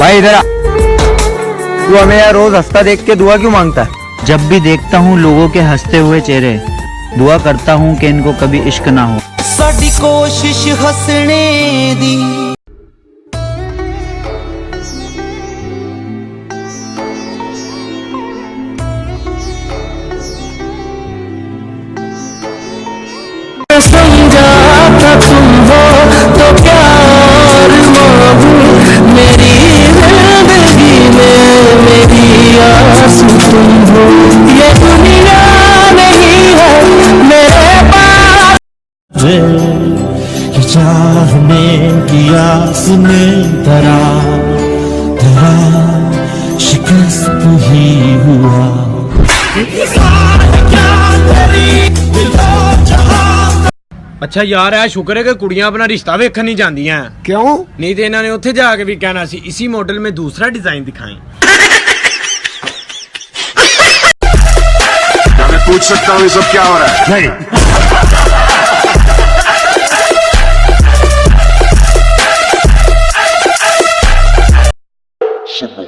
भाई इधर आ। तू हमें यार रोज हंसता देख के दुआ क्यों मांगता है? जब भी देखता हूँ लोगों के हंसते हुए चेहरे, दुआ करता हूँ कि इनको कभी इश्क ना हो। साडी कोशिश हंसने दी। समझा था तुम हो तो प्यार मांगू, मेरी जिंदगी में मेरी आस तुम हो। ये दुनिया नहीं है मेरे पास, चाहने की आस में तेरा शिकस्त ही हुआ। ਅੱਛਾ ਯਾਰ ਐ ਸ਼ੁਕਰ ਹੈ ਕਿ ਕੁੜੀਆਂ ਆਪਣਾ ਰਿਸ਼ਤਾ ਵੇਖਣ ਨਹੀਂ ਜਾਂਦੀਆਂ। क्यों? ਨਹੀਂ ਤੇ ਇਹਨਾਂ ਨੇ ਉੱਥੇ ਜਾ ਕੇ ਵੀ ਕਹਿਣਾ ਸੀ ਇसी मॉडल में दूसरा डिजाइन दिखाएं। क्या मैं पूछ सकता हूँ ये सब क्या हो रहा है? नहीं।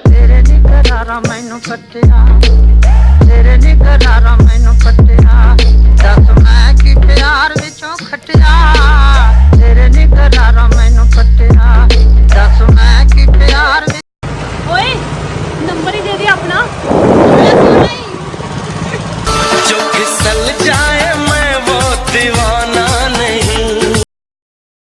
तेरे निकरारा मैनू कटिया, तेरे निकरारा मैनू कटिया, दस मैं कि प्यार विचों खटिया।